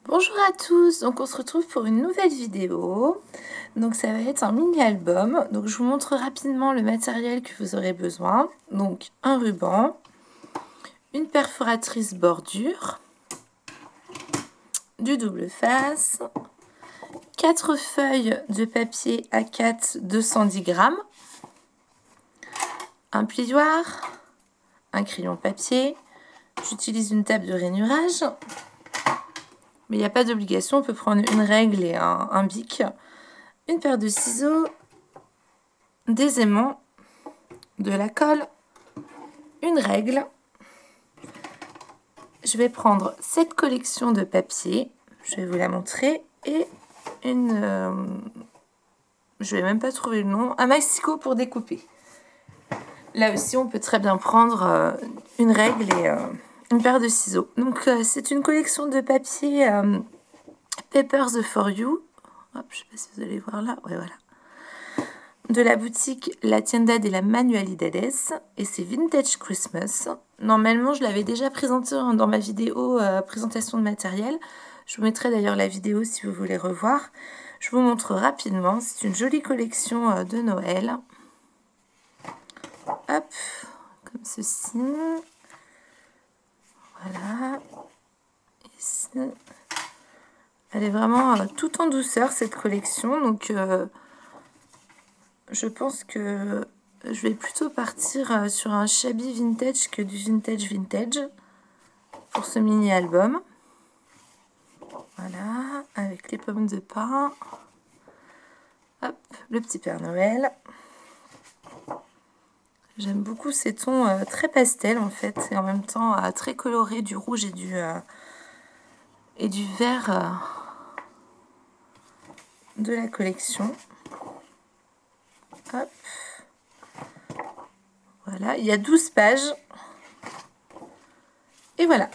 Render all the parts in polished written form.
Bonjour à tous, donc on se retrouve pour une nouvelle vidéo. Donc ça va être un mini-album. Donc je vous montre rapidement le matériel que vous aurez besoin. Donc un ruban, une perforatrice bordure, du double face, 4 feuilles de papier A4 210 grammes, un plioir, un crayon papier. J'utilise une table de rainurage. Mais il n'y a pas d'obligation, on peut prendre une règle et un bic, une paire de ciseaux, des aimants, de la colle, une règle. Je vais prendre cette collection de papier, je vais vous la montrer, et je vais même pas trouver le nom, un maxico pour découper. Là aussi, on peut très bien prendre une règle et une paire de ciseaux. Donc, c'est une collection de papier Papers for You. Hop, je sais pas si vous allez voir là. Ouais, voilà. De la boutique La Tienda de la Manualidades. Et c'est Vintage Christmas. Normalement, je l'avais déjà présenté dans ma vidéo présentation de matériel. Je vous mettrai d'ailleurs la vidéo si vous voulez revoir. Je vous montre rapidement. C'est une jolie collection de Noël. Hop, comme ceci. Voilà. Ici. Elle est vraiment tout en douceur, cette collection. Donc, je pense que je vais plutôt partir sur un shabby vintage que du vintage pour ce mini-album. Voilà, avec les pommes de pin. Hop, le petit Père Noël. J'aime beaucoup ces tons très pastel en fait, et en même temps très colorés, du rouge et du vert de la collection. Hop. Voilà, il y a 12 pages. Et voilà.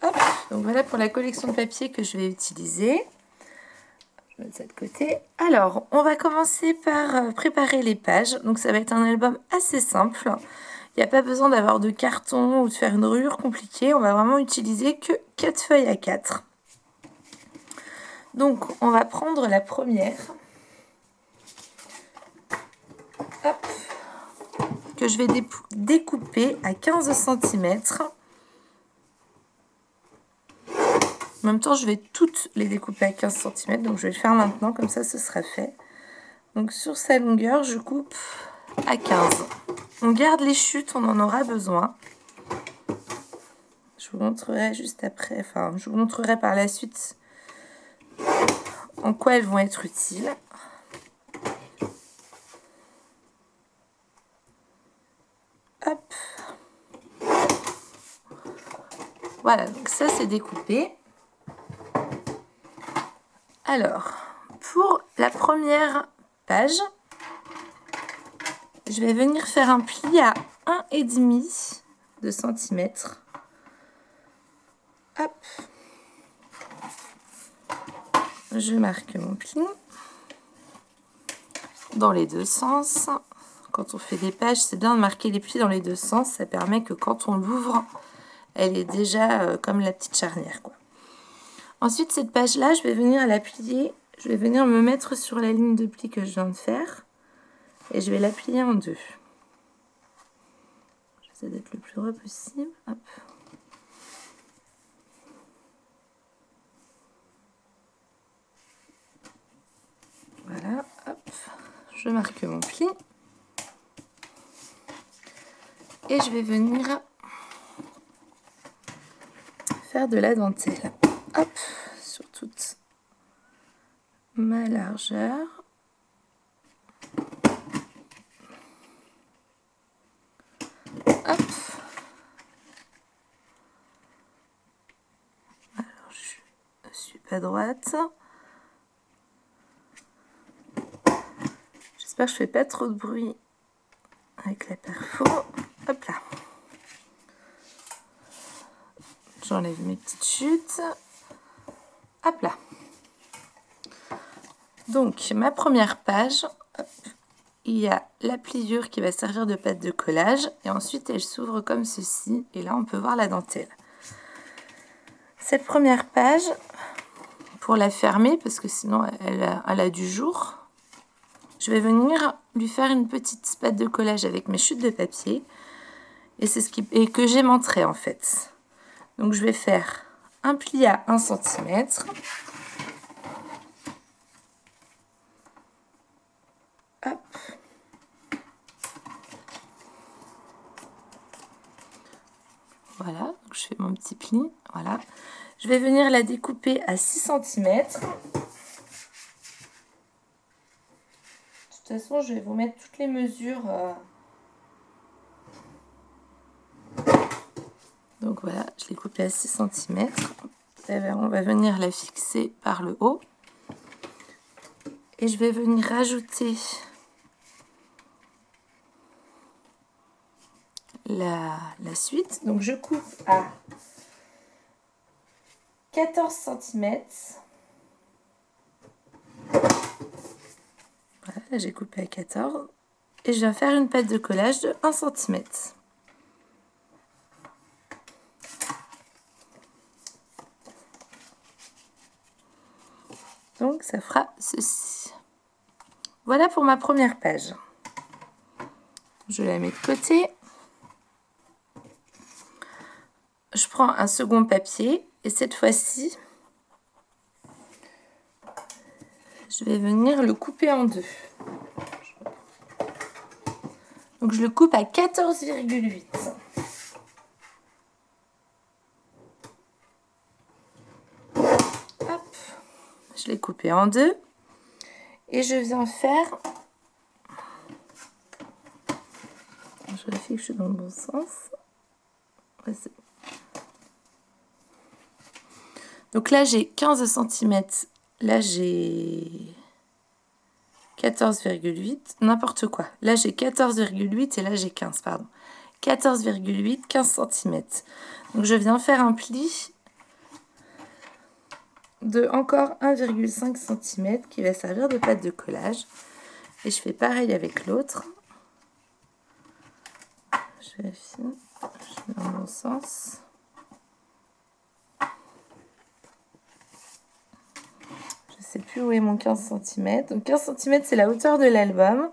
Hop, donc voilà pour la collection de papier que je vais utiliser. Je vais mettre ça de côté. Alors, on va commencer par préparer les pages. Donc ça va être un album assez simple. Il n'y a pas besoin d'avoir de carton ou de faire une reliure compliquée. On va vraiment utiliser que 4 feuilles à 4. Donc, on va prendre la première. Hop, que je vais découper à 15 cm. En même temps, je vais toutes les découper à 15 cm. Donc, je vais le faire maintenant. Comme ça, ce sera fait. Donc, sur sa longueur, je coupe à 15. On garde les chutes, on en aura besoin. Je vous montrerai juste après, enfin, je vous montrerai par la suite en quoi elles vont être utiles. Hop. Voilà, donc ça c'est découpé. Alors, pour la première page, je vais venir faire un pli à 1,5 cm. Hop. Je marque mon pli dans les deux sens. Quand on fait des pages, c'est bien de marquer les plis dans les deux sens. Ça permet que quand on l'ouvre, elle est déjà comme la petite charnière, quoi. Ensuite, cette page-là, je vais venir la plier. Je vais venir me mettre sur la ligne de pli que je viens de faire. Et je vais la plier en deux. J'essaie d'être le plus droit possible. Hop. Voilà, hop. Je marque mon pli. Et je vais venir faire de la dentelle. Hop, sur toute ma largeur. Hop. Alors, je suis pas droite. J'espère que je fais pas trop de bruit avec la perfo. Hop là. J'enlève mes petites chutes. Hop là. Donc, ma première page, hop, il y a la pliure qui va servir de pâte de collage. Et ensuite, elle s'ouvre comme ceci. Et là, on peut voir la dentelle. cette première page, pour la fermer, parce que sinon elle a du jour, je vais venir lui faire une petite pâte de collage avec mes chutes de papier. Et c'est et que j'aimanterai en fait. Donc je vais faire un pli à 1 cm. Hop. Voilà, donc je fais mon petit pli. Voilà. Je vais venir la découper à 6 cm. De toute façon, je vais vous mettre toutes les mesures. Donc voilà, je l'ai coupée à 6 cm. On va venir la fixer par le haut. Et je vais venir rajouter la suite. Donc je coupe à 14 cm. Voilà, j'ai coupé à 14. Et je viens faire une pâte de collage de 1 cm. Donc ça fera ceci. Voilà pour ma première page. Je la mets de côté. Je prends un second papier et cette fois-ci, je vais venir le couper en deux. Donc je le coupe à 14,8. Hop, je l'ai coupé en deux et je viens faire. Je vérifie que je suis dans le bon sens. Ouais, c'est bon. Donc là j'ai 15 cm, là j'ai 14,8, n'importe quoi. Là j'ai 14,8 et là j'ai 15, pardon. 14,8, 15 cm. Donc je viens faire un pli de encore 1,5 cm qui va servir de pâte de collage. Et je fais pareil avec l'autre. Je vérifie, je mets dans le bon sens. Je sais plus où est mon 15 cm. Donc 15 cm c'est la hauteur de l'album.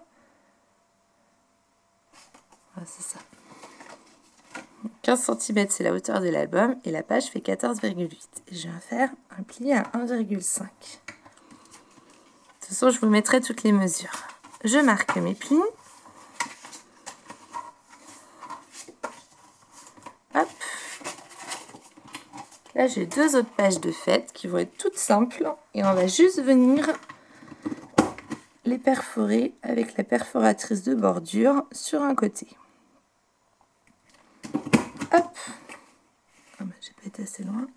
Ah, c'est ça. 15 cm c'est la hauteur de l'album et la page fait 14,8. Et je viens faire un pli à 1,5. De toute façon, je vous mettrai toutes les mesures. Je marque mes plis. Hop. Là, j'ai deux autres pages de fête qui vont être toutes simples. Et on va juste venir les perforer avec la perforatrice de bordure sur un côté. Hop. Ah ben, j'ai pas été assez loin.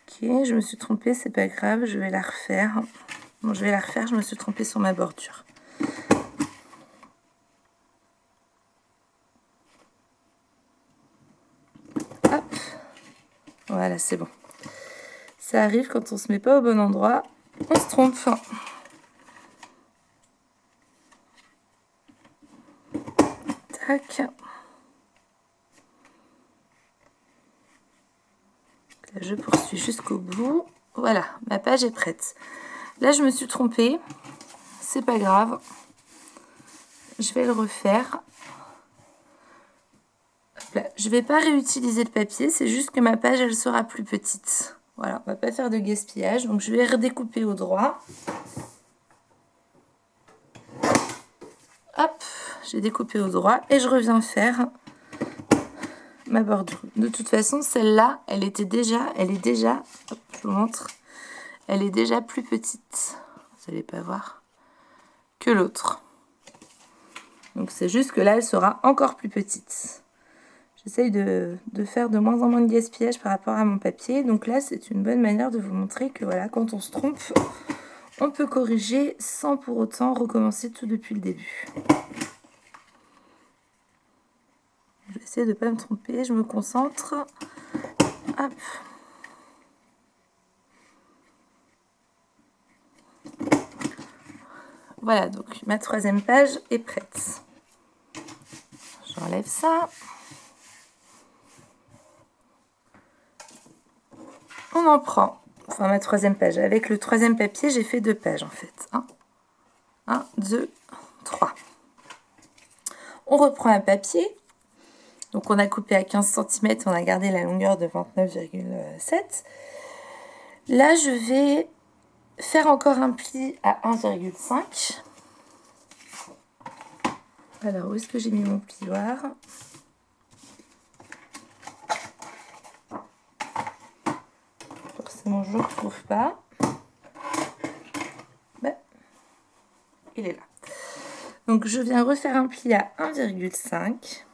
Ok, je me suis trompée, c'est pas grave, je vais la refaire. Bon, je vais la refaire, je me suis trompée sur ma bordure. Hop. Voilà, c'est bon. Ça arrive quand on se met pas au bon endroit, on se trompe. Tac. Là, je poursuis jusqu'au bout. Voilà, ma page est prête. Là, je me suis trompée. C'est pas grave. Je vais le refaire. Là, je vais pas réutiliser le papier, c'est juste que ma page, elle sera plus petite. Voilà, on va pas faire de gaspillage. Donc, je vais redécouper au droit. Hop, j'ai découpé au droit et je reviens faire ma bordure. De toute façon, celle-là, elle est déjà, hop, je vous montre, elle est déjà plus petite. Vous n'allez pas voir que l'autre. Donc, c'est juste que là, elle sera encore plus petite. J'essaye de faire de moins en moins de gaspillage par rapport à mon papier. Donc là, c'est une bonne manière de vous montrer que voilà, quand on se trompe, on peut corriger sans pour autant recommencer tout depuis le début. Je vais essayer de ne pas me tromper, je me concentre. Hop. Voilà, donc ma troisième page est prête. J'enlève ça. On en prend, enfin ma troisième page. Avec le troisième papier, j'ai fait 2 pages en fait. 1, 2, 3. On reprend un papier. Donc on a coupé à 15 cm, on a gardé la longueur de 29,7. Là, je vais faire encore un pli à 1,5. Alors, où est-ce que j'ai mis mon plioir? Forcément, je ne le retrouve pas. Ben, il est là. Donc, je viens refaire un pli à 1,5.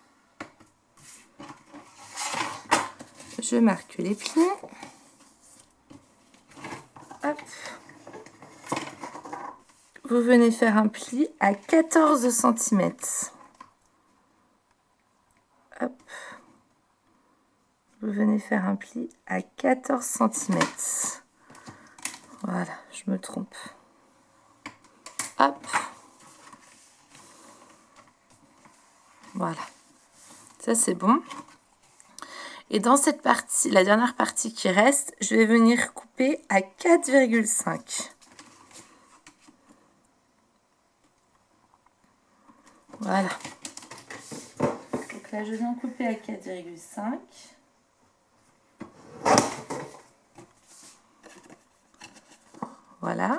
Je marque les plis. Hop. Vous venez faire un pli à 14 cm. Hop. Vous venez faire un pli à 14 cm. Voilà, je me trompe. Hop. Voilà. Ça, c'est bon. Et dans cette partie, la dernière partie qui reste, je vais venir couper à 4,5. Voilà. Donc là, je viens couper à 4,5. Voilà.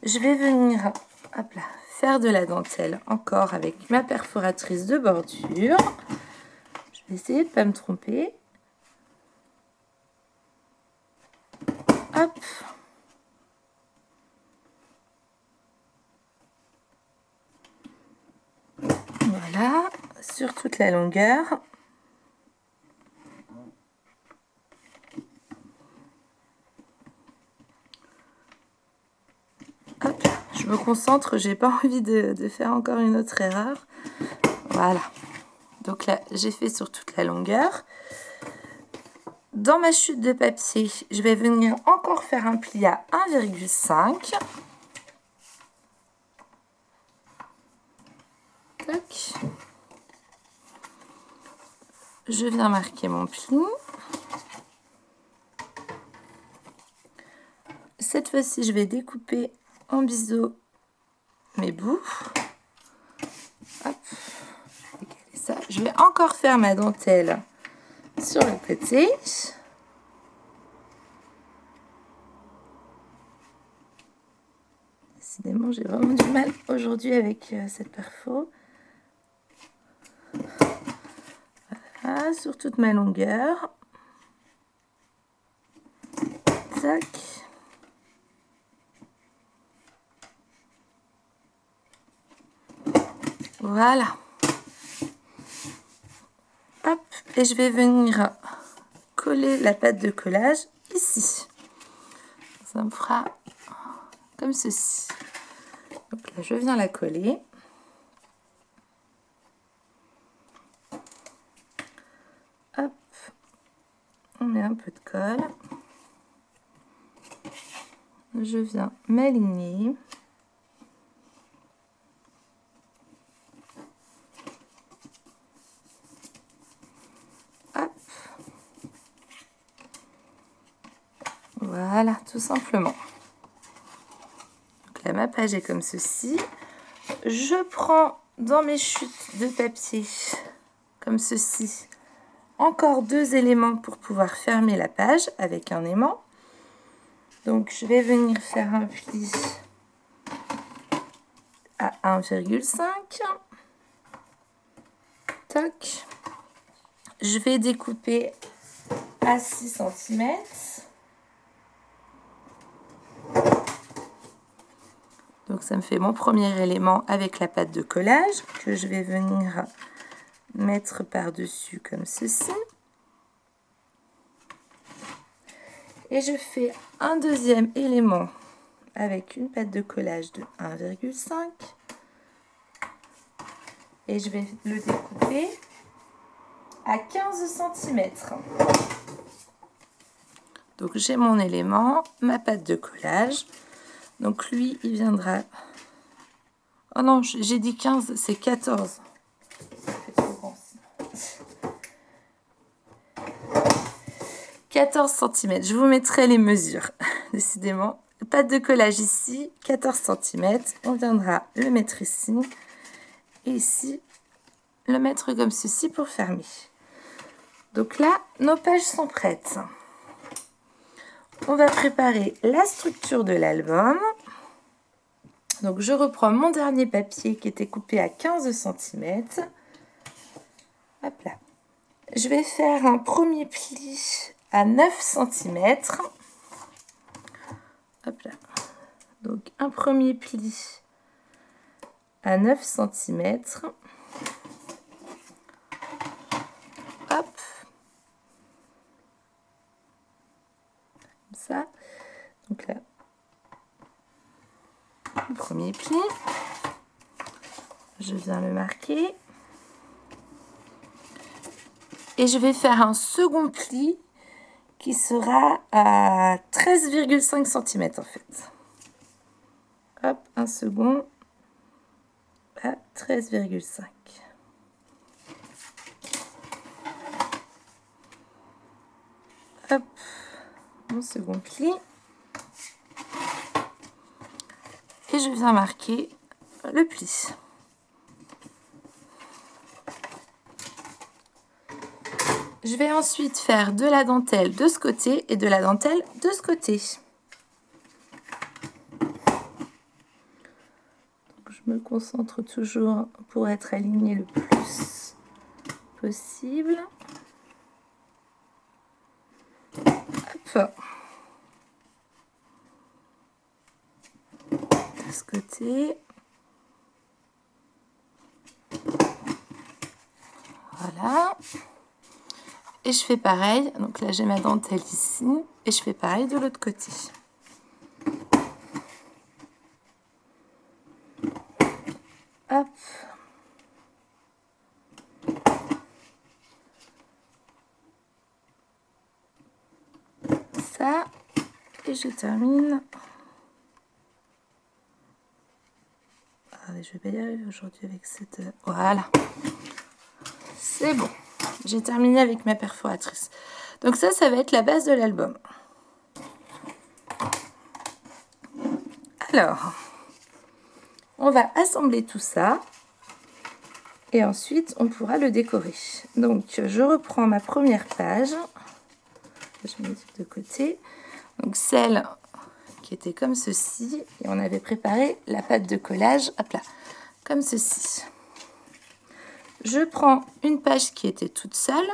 Je vais venir hop là, faire de la dentelle encore avec ma perforatrice de bordure. Je vais essayer de ne pas me tromper. Hop. Voilà, sur toute la longueur. Hop, je me concentre, j'ai pas envie de faire encore une autre erreur. Voilà. Donc là, j'ai fait sur toute la longueur. Dans ma chute de papier, je vais venir encore faire un pli à 1,5. Tac. Je viens marquer mon pli. Cette fois-ci, je vais découper en biseau mes bouts. Hop. Décaler ça. Je vais encore faire ma dentelle sur le côté. Décidément, j'ai vraiment du mal aujourd'hui avec cette perfo. Voilà, sur toute ma longueur. Tac. Voilà. Hop. Et je vais venir coller la pâte de collage ici. Ça me fera comme ceci. Donc là, je viens la coller. Hop. On met un peu de colle. Je viens m'aligner. Hop. Voilà, tout simplement. Donc là, ma page est comme ceci. Je prends dans mes chutes de papier, comme ceci, encore 2 éléments pour pouvoir fermer la page avec un aimant. Donc, je vais venir faire un pli à 1,5. Tac. Je vais découper à 6 cm. Donc, ça me fait mon premier élément avec la pâte de collage que je vais venir mettre par-dessus comme ceci. Et je fais un deuxième élément avec une pâte de collage de 1,5. Et je vais le découper à 15 cm. Donc j'ai mon élément, ma pâte de collage. Donc lui, il viendra... Oh non, j'ai dit 15, c'est 14. Ça fait trop grand. 14 cm. Je vous mettrai les mesures, décidément. Pâte de collage ici, 14 cm. On viendra le mettre ici. Et ici, le mettre comme ceci pour fermer. Donc là, nos pages sont prêtes. On va préparer la structure de l'album. Donc je reprends mon dernier papier qui était coupé à 15 cm. Hop là. Je vais faire un premier pli à 9 cm. Hop là. Donc un premier pli à 9 cm. Hop. Comme ça. Donc là, le premier pli. Je viens le marquer. Et je vais faire un second pli qui sera à 13,5 cm en fait. Hop, un second à 13,5. Hop, mon second pli. Et je viens marquer le pli. Je vais ensuite faire de la dentelle de ce côté et de la dentelle de ce côté. Donc, je me concentre toujours pour être alignée le plus possible. Hop. De ce côté. Voilà. Et je fais pareil, donc là j'ai ma dentelle ici, et je fais pareil de l'autre côté. Hop. Ça, et je termine. Ah, je vais pas y arriver aujourd'hui avec cette... Voilà. C'est bon. J'ai terminé avec ma perforatrice. Donc ça va être la base de l'album. Alors, on va assembler tout ça. Et ensuite, on pourra le décorer. Donc, je reprends ma première page. Je mets de côté. Donc, celle qui était comme ceci. Et on avait préparé la pâte de collage. Hop là, comme ceci. Je prends une page qui était toute seule,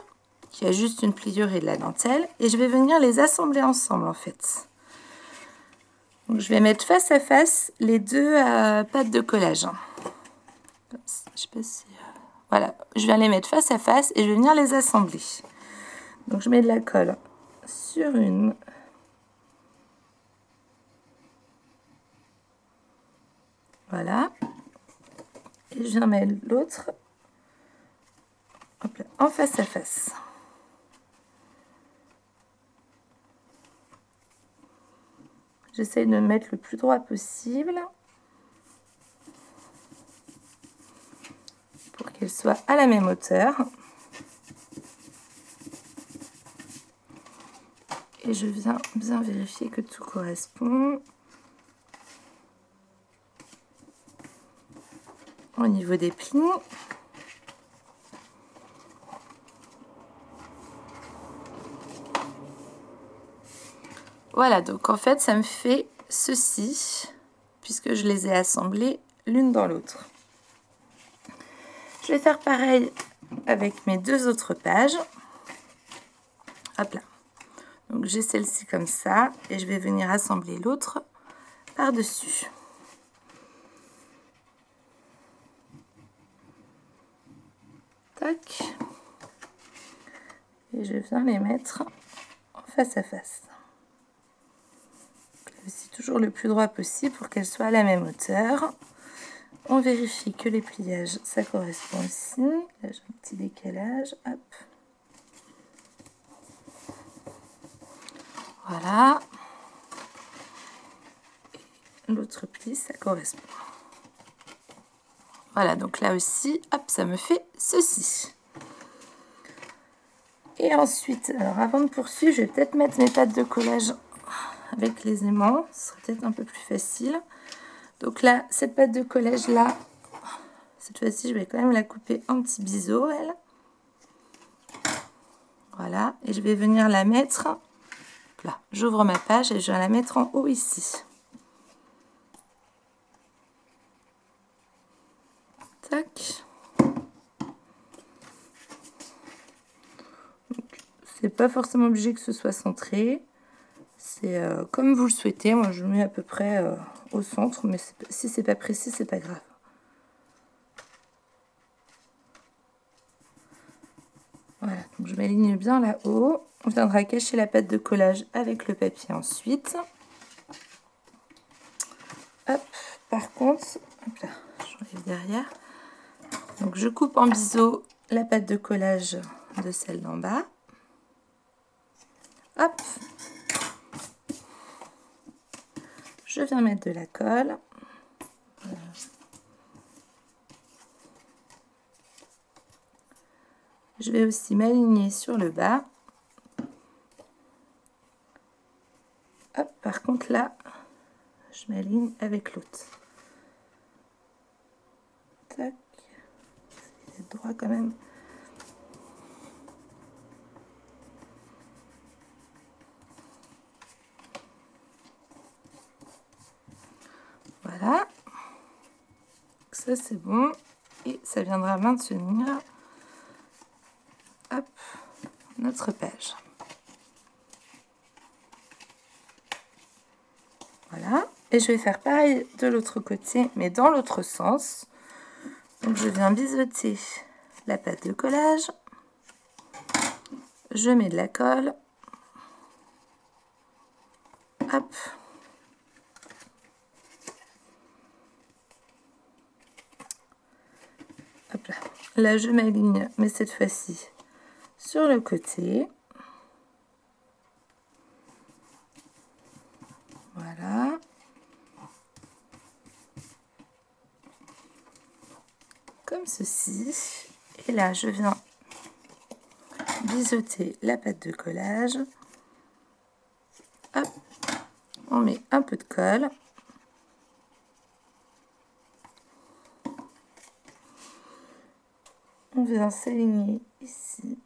qui a juste une pliure et de la dentelle, et je vais venir les assembler ensemble en fait. Donc, je vais mettre face à face les deux pâtes de collage. Je sais pas si... Voilà, je viens les mettre face à face et je vais venir les assembler. Donc je mets de la colle sur une. Voilà. Et je viens mettre l'autre en face à face. J'essaie de me mettre le plus droit possible pour qu'elle soit à la même hauteur. Et je viens bien vérifier que tout correspond. Au niveau des plis. Voilà, donc en fait, ça me fait ceci, puisque je les ai assemblés l'une dans l'autre. Je vais faire pareil avec mes deux autres pages. Hop là. Donc j'ai celle-ci comme ça, et je vais venir assembler l'autre par-dessus. Tac. Et je viens les mettre en face à face. C'est toujours le plus droit possible pour qu'elles soient à la même hauteur. On vérifie que les pliages, ça correspond aussi. Là, j'ai un petit décalage. Hop. Voilà. L'autre pli, ça correspond. Voilà, donc là aussi, hop, ça me fait ceci. Et ensuite, alors avant de poursuivre, je vais peut-être mettre mes pattes de collage avec les aimants. Ce sera peut-être un peu plus facile. Donc là, cette pâte de collage là, cette fois-ci, je vais quand même la couper en petits biseaux, elle. Voilà, et je vais venir la mettre là. J'ouvre ma page et je vais la mettre en haut ici. Tac. C'est pas forcément obligé que ce soit centré. C'est comme vous le souhaitez. Moi, je mets à peu près au centre, mais si c'est pas précis, c'est pas grave. Voilà, donc je m'aligne bien là-haut. On viendra cacher la pâte de collage avec le papier ensuite. Hop, par contre, hop là, j'enlève derrière. Donc je coupe en biseau la pâte de collage de celle d'en bas. Hop. Je viens mettre de la colle. Voilà. Je vais aussi m'aligner sur le bas. Hop, par contre là, je m'aligne avec l'autre. Tac. C'est droit quand même. Voilà. Ça c'est bon. Et ça viendra maintenir. Hop, notre page. Voilà. Et je vais faire pareil de l'autre côté, mais dans l'autre sens. Donc je viens biseauter la pâte de collage. Je mets de la colle. Hop. Hop là. Là, je m'aligne, mais cette fois-ci sur le côté. Voilà. Comme ceci. Et là, je viens biseauter la pâte de collage. Hop. On met un peu de colle. On vient s'aligner ici.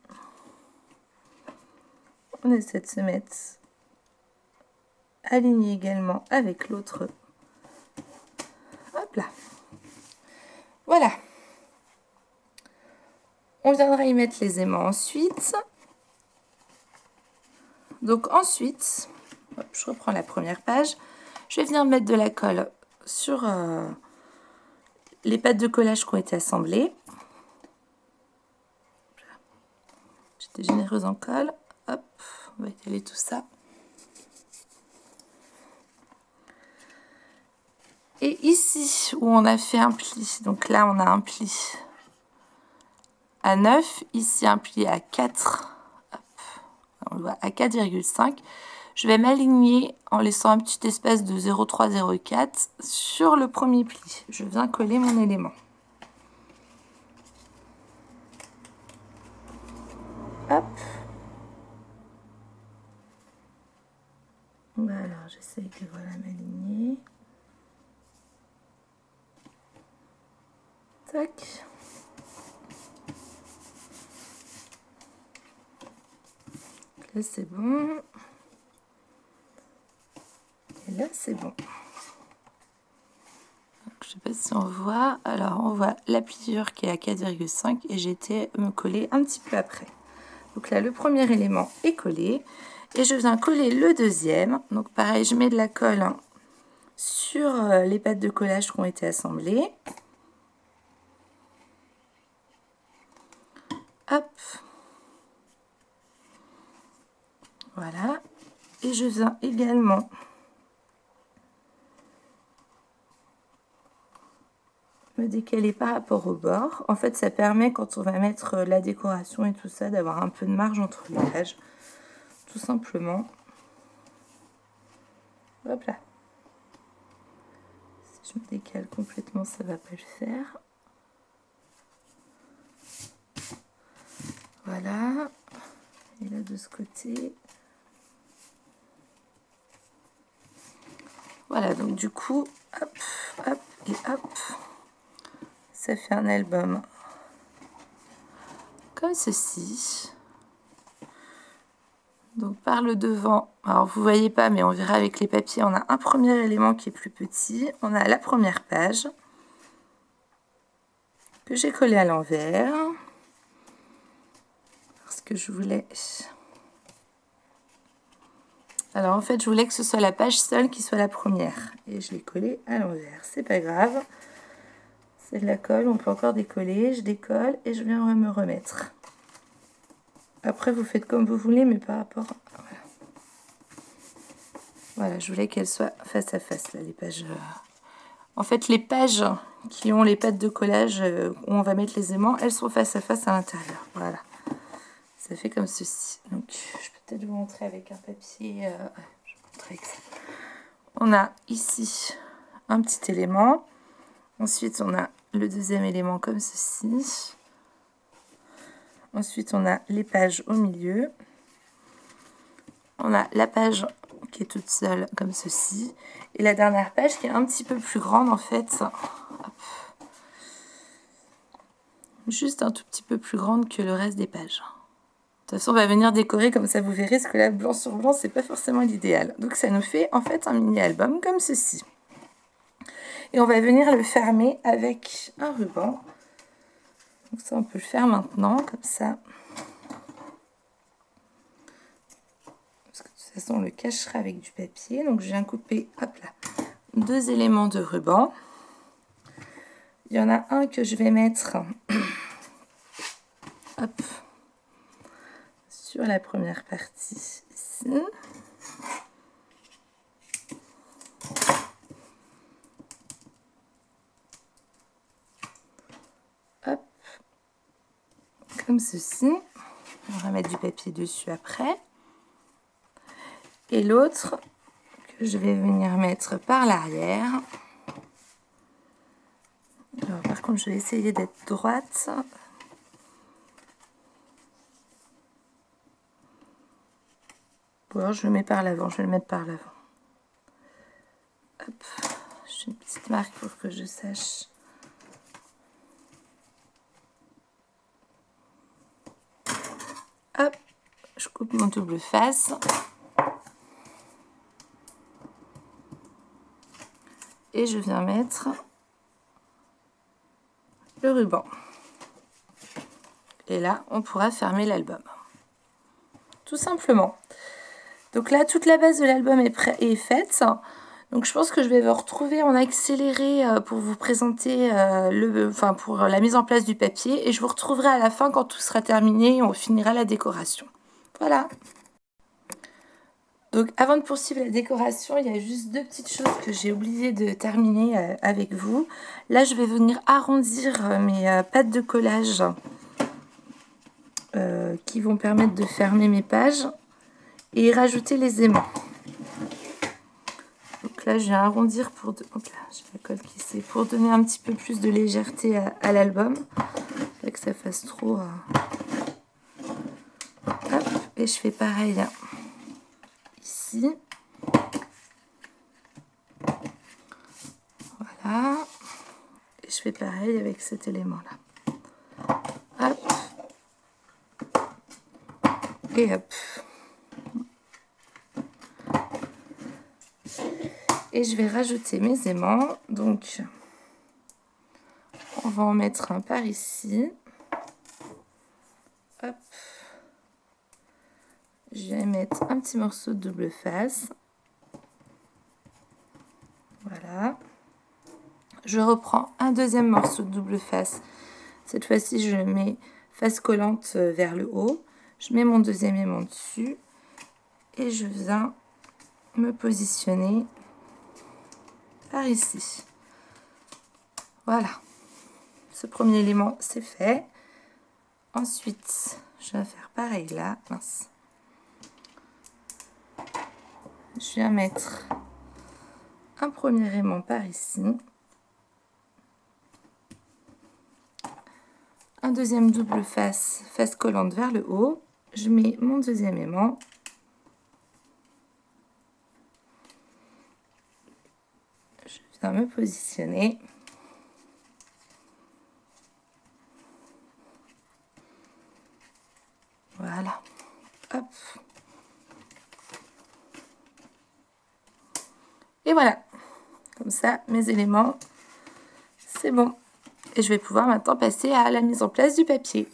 On essaie de se mettre aligné également avec l'autre. Hop là. Voilà. On viendra y mettre les aimants ensuite. Donc ensuite, hop, je reprends la première page. Je vais venir mettre de la colle sur les pattes de collage qui ont été assemblées. J'étais généreuse en colle. Hop, on va étaler tout ça. Et ici, où on a fait un pli, donc là, on a un pli à 9, ici un pli à 4, hop, on le voit à 4,5. Je vais m'aligner en laissant un petit espace de 0,3-0,4 sur le premier pli. Je viens coller mon élément. Hop. Voilà, j'essaie de m'aligner. Tac. Là, c'est bon. Et là, c'est bon. Je sais pas si on voit. Alors, on voit la pliure qui est à 4,5 et j'ai été me coller un petit peu après. Donc là, le premier élément est collé. Et je viens coller le deuxième. Donc pareil, je mets de la colle sur les pattes de collage qui ont été assemblées. Hop. Voilà. Et je viens également me décaler par rapport au bord. En fait, ça permet, quand on va mettre la décoration et tout ça, d'avoir un peu de marge entre les pages. Tout simplement. Hop là. Si je me décale complètement, ça va pas le faire. Voilà. Et là de ce côté. Voilà, donc du coup, hop, hop et hop, ça fait un album comme ceci. Donc par le devant, alors vous voyez pas, mais on verra avec les papiers, on a un premier élément qui est plus petit. On a la première page que j'ai collée à l'envers parce que je voulais... Alors en fait, je voulais que ce soit la page seule qui soit la première. Et je l'ai collée à l'envers. C'est pas grave. C'est de la colle, on peut encore décoller. Je décolle et je viens me remettre. Après, vous faites comme vous voulez, mais par rapport... Voilà, je voulais qu'elles soient face à face, là, les pages. En fait, les pages qui ont les pattes de collage, où on va mettre les aimants, elles sont face à face à l'intérieur. Voilà. Ça fait comme ceci. Donc, je peux peut-être vous montrer avec un papier. Je vais vous montrer avec ça. On a ici un petit élément. Ensuite, on a le deuxième élément comme ceci. Ensuite, on a les pages au milieu. On a la page qui est toute seule comme ceci. Et la dernière page qui est un petit peu plus grande en fait. Hop. Juste un tout petit peu plus grande que le reste des pages. De toute façon, on va venir décorer comme ça, vous verrez, parce que là, blanc sur blanc, c'est pas forcément l'idéal. Donc ça nous fait en fait un mini-album comme ceci. Et on va venir le fermer avec un ruban. Donc ça, on peut le faire maintenant, comme ça. Parce que de toute façon, on le cachera avec du papier. Donc je viens couper, hop là, 2 éléments de ruban. Il y en a un que je vais mettre hop, sur la première partie ici. Hop, comme ceci. On va mettre du papier dessus après. Et l'autre que je vais venir mettre par l'arrière. Alors, par contre, je vais essayer d'être droite. Ou alors je le mets par l'avant, je vais le mettre par l'avant. Hop, j'ai une petite marque pour que je sache. Hop, je coupe mon double face. Et je viens mettre le ruban. Et là, on pourra fermer l'album. Tout simplement. Donc là, toute la base de l'album est faite. Donc je pense que je vais vous retrouver en accéléré pour vous présenter pour la mise en place du papier. Et je vous retrouverai à la fin quand tout sera terminé et on finira la décoration. Voilà. Donc avant de poursuivre la décoration, il y a juste 2 petites choses que j'ai oublié de terminer avec vous. Là, je vais venir arrondir mes pattes de collage qui vont permettre de fermer mes pages et rajouter les aimants. Donc là, je viens arrondir pour... Hop là, j'ai la colle qui s'est... Pour donner un petit peu plus de légèreté à l'album. Pas que ça fasse trop... Hop, et je fais pareil là. Ici. Voilà. Et je fais pareil avec cet élément-là. Hop. Et hop. Et je vais rajouter mes aimants. Donc, on va en mettre un par ici. Hop. Je vais mettre un petit morceau de double face. Voilà. Je reprends un deuxième morceau de double face. Cette fois-ci, je le mets face collante vers le haut. Je mets mon deuxième aimant dessus. Et je viens me positionner par ici. Voilà. Ce premier élément, c'est fait. Ensuite, je vais faire pareil là. Mince. Je viens mettre un premier aimant par ici. Un deuxième double face collante vers le haut. je mets mon deuxième aimant. Je viens me positionner. Voilà. Hop. Et voilà. Comme ça, mes éléments, c'est bon. Et je vais pouvoir maintenant passer à la mise en place du papier.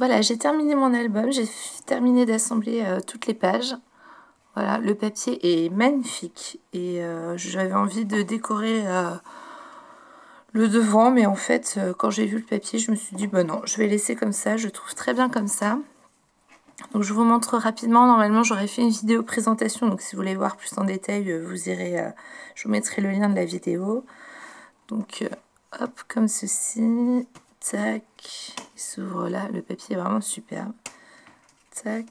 voilà, j'ai terminé mon album, j'ai terminé d'assembler toutes les pages. Voilà, le papier est magnifique et j'avais envie de décorer le devant, mais en fait, quand j'ai vu le papier, je me suis dit, non, je vais laisser comme ça, je trouve très bien comme ça. Donc je vous montre rapidement, normalement j'aurais fait une vidéo présentation, donc si vous voulez voir plus en détail, vous irez, je vous mettrai le lien de la vidéo. Donc hop, comme ceci, tac, il s'ouvre là, le papier est vraiment superbe. Tac.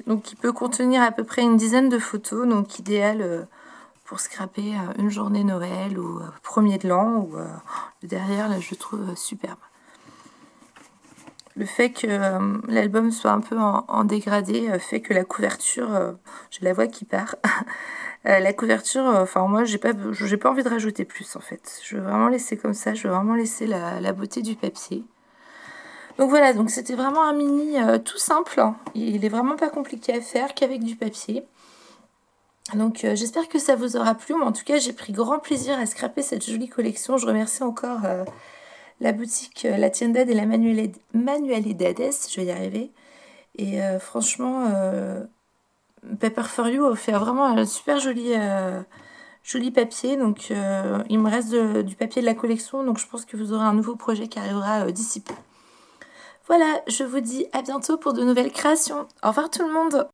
Donc il peut contenir à peu près une dizaine de photos, donc idéal pour scraper une journée Noël ou premier de l'an, ou le derrière là je trouve superbe. Le fait que l'album soit un peu en dégradé fait que la couverture, j'ai la voix qui part. La couverture, enfin moi j'ai pas envie de rajouter plus en fait. Je veux vraiment laisser comme ça, je veux vraiment laisser la beauté du papier. Donc voilà, donc c'était vraiment un mini tout simple, hein. Il est vraiment pas compliqué à faire qu'avec du papier. Donc j'espère que ça vous aura plu, mais en tout cas j'ai pris grand plaisir à scraper cette jolie collection. Je remercie encore la boutique La Tienda de la Manualidades, je vais y arriver. Et franchement, Paper for You a fait vraiment un super joli papier. Donc il me reste du papier de la collection, donc je pense que vous aurez un nouveau projet qui arrivera d'ici peu. Voilà, je vous dis à bientôt pour de nouvelles créations. Au revoir tout le monde!